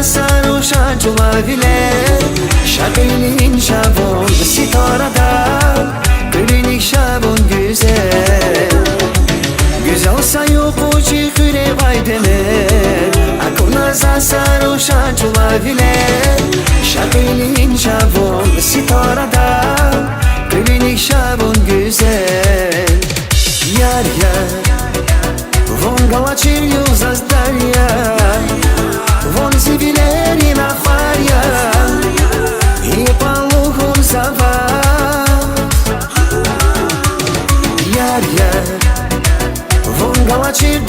saru şancuma bile Şakilin şabun sitarada Gülünik şabun güzel Güzel sayı kuçi kure baydemer Akuna saru şancuma bile Şakilin şabun sitarada Gülünik şabun güzel Yar yar Von galacir yuzaz darya Von zibileri na farya I paluhum zavaz Yar yar Von galacir